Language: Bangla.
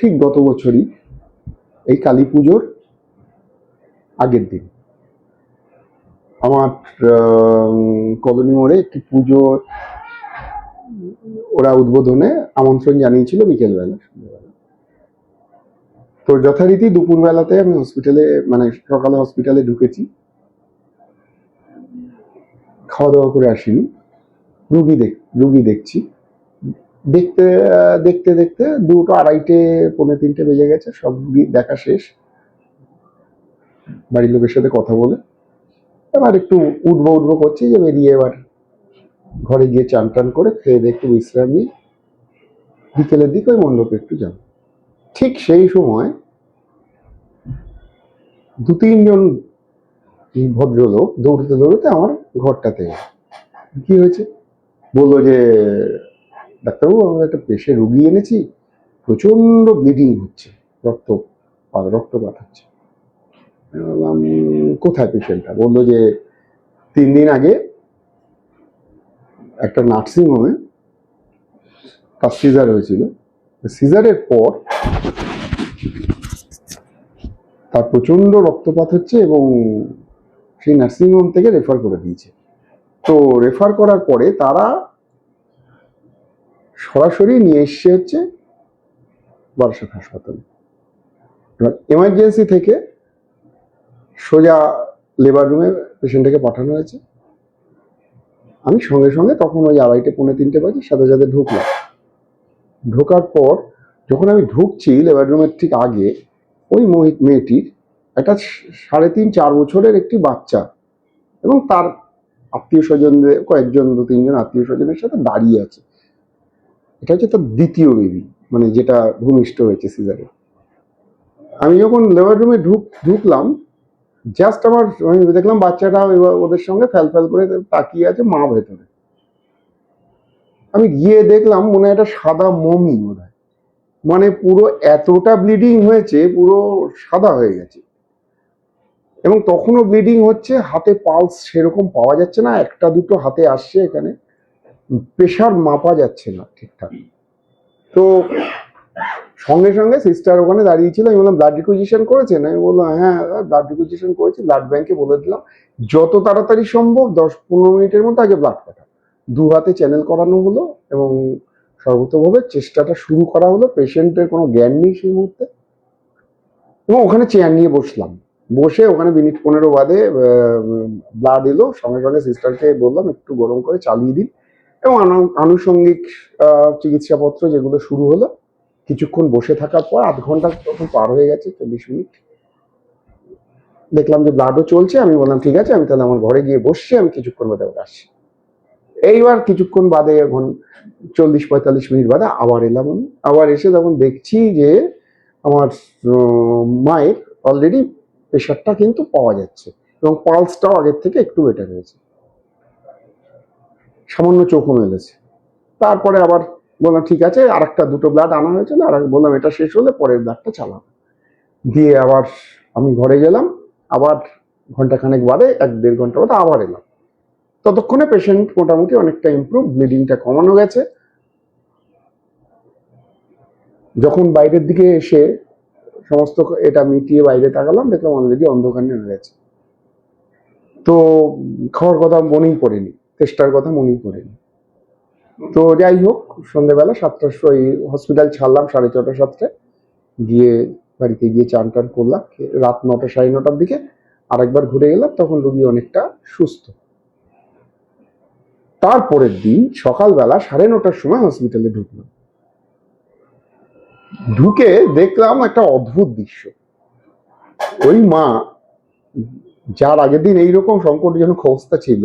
ঠিক গত বছরই এই কালী পুজোর আগের দিন আমার কলোনি মোড়ে একটি পুজো ওরা উদ্বোধনে আমন্ত্রণ জানিয়েছিল বিকেলবেলা। তো যথারীতি দুপুরবেলাতে আমি হসপিটালে মানে সকালে হসপিটালে ঢুকেছি, খাওয়া দাওয়া করে আসিনি, রুগী দেখছি। দেখতে দেখতে দেখতে 2টো 2:30 পৌনে 3টে বেজে গেছে। সব রুগী দেখা শেষ, বাড়ির লোকের সাথে কথা বলে এবার একটু উঠবো করছি যে বেরিয়ে এবার ঘরে গিয়ে চান টান করে খেয়ে দিয়ে একটু বিশ্রাম নিয়ে বিকেলের দিকে ওই মণ্ডপে একটু যাব। ঠিক সেই সময় 2-3 জন ভদ্রলোক দৌড়তে দৌড়তে আমার ঘরটাতে কি হয়েছে বললো যে ডাক্তারবাবু, আমরা একটা পেশেন্ট রুগী এনেছি, প্রচন্ড ব্লিডিং হচ্ছে, রক্তপাত হচ্ছে। বললাম কোথায় পেশেন্টটা? বললো যে 3 দিন আগে একটা নার্সিং হোমে তার সিজার হয়েছিল, সিজারের পর তার প্রচন্ড রক্তপাত হচ্ছে এবং সেই নার্সিং হোম থেকে রেফার করে দিয়েছে। তো রেফার করার পরে তারা সরাসরি নিয়ে এসছে হচ্ছে বারাসত হাসপাতালে। এবার এমার্জেন্সি থেকে সোজা লেবার রুমে পেশেন্টটাকে পাঠানো হয়েছে। আমি সঙ্গে সঙ্গে তখন ওই 2:30 পৌনে 3টে বাজে সাথে সাথে ঢুকলাম। ঢোকার পর যখন আমি ঢুকছি লেবার রুমের ঠিক আগে ওই মেয়েটির একটা 3.5-4 বছরের একটি বাচ্চা এবং তার আত্মীয় স্বজনদের কয়েকজন 2-3 জন আত্মীয় স্বজনের সাথে দাঁড়িয়ে আছে। এটা হচ্ছে তার দ্বিতীয় বেবি, মানে যেটা ভূমিষ্ঠ হয়েছে সিজারে। আমি যখন লেবার রুমে ঢুকলাম, জাস্ট আমার দেখলাম বাচ্চাটা ওদের সঙ্গে ফ্যাল করে তাকিয়ে আছে, মা ভেতরে। আমি গিয়ে দেখলাম মনে হয় একটা সাদা মমি, মনে হয় মানে পুরো এতটা ব্লিডিং হয়েছে, পুরো সাদা হয়ে গেছে এবং তখনও ব্লিডিং হচ্ছে। হাতে পালস সেরকম পাওয়া যাচ্ছে না, 1-2টো হাতে আসছে, এখানে প্রেশার মাপা যাচ্ছে না ঠিকঠাক। তো সঙ্গে সঙ্গে সিস্টার ওখানে দাঁড়িয়েছিল। আমি বললাম ব্লাড রিকুইজিশন করেছেন? আমি বললাম হ্যাঁ ব্লাড রিকুইজিশন করেছি। ব্লাড ব্যাংকে বলে দিলাম যত তাড়াতাড়ি সম্ভব 10-15 মিনিটের মধ্যে আগে ব্লাড পাঠান। 2 হাতে চ্যানেল করানো হলো এবং সর্বতভাবে চেষ্টাটা শুরু করা হলো। পেশেন্টের কোনো জ্ঞান নেই সেই মুহূর্তে এবং ওখানে চেয়ার নিয়ে বসলাম। বসে ওখানে মিনিট 15 বাদে ব্লাড এলো। সঙ্গে সঙ্গে সিস্টারকে বললাম একটু গরম করে চালিয়ে দিন এবং আনুষঙ্গিক চিকিৎসাপত্র যেগুলো শুরু হলো। কিছুক্ষণ বসে থাকার পর 1/2 ঘন্টা তখন পার হয়ে গেছে, 40 মিনিট। দেখলাম যে ব্লাডও চলছে। আমি বললাম ঠিক আছে, আমি তাহলে আমার ঘরে গিয়ে বসছি, আমি কিছুক্ষণ বাদে আসছি। এইবার কিছুক্ষণ বাদে, এখন 40-45 মিনিট বাদে আবার এলাম। আমি আবার এসে তখন দেখছি যে আমার মায়ের অলরেডি প্রেশারটা কিন্তু পাওয়া যাচ্ছে এবং পালসটাও আগের থেকে একটু বেটার হয়েছে, সামান্য চোখও মেলেছে। তারপরে আবার বললাম ঠিক আছে, আর 2টো ব্লাড আনা হয়েছিল, আর বললাম এটা শেষ হলে পরের ব্লাডটা চালাবো। দিয়ে আবার আমি ঘরে গেলাম। আবার ঘন্টাখানেক বাদে, 1-1.5 ঘন্টা বাদে আবার এলাম। ততক্ষণে পেশেন্ট মোটামুটি অনেকটা ইমপ্রুভ, ব্লিডিংটা কমানো গেছে। যখন বাইরের দিকে এসে সমস্ত এটা মিটিয়ে বাইরে তাকালাম, দেখলাম অলরেডি অন্ধকার নেমে গেছে। তো খাওয়ার কথা মনেই পড়েনি, চেষ্টার কথা মনেই পড়েনি। তো যাই হোক, সন্ধ্যেবেলা 7টার সময় হসপিটাল ছাড়লাম, 6:30-7টায়। গিয়ে বাড়িতে গিয়ে চান টান করলাম। রাত 9টা-9:30টার দিকে আরেকবার ঘুরে গেলাম, তখন রোগী অনেকটা সুস্থ। তারপরের দিন সকালবেলা 9:30টার সময় হসপিটালে ঢুকলাম। ঢুকে দেখলাম একটা অদ্ভুত দৃশ্য। ওই মা, যার আগের দিন এইরকম সংকটজনক অবস্থা ছিল,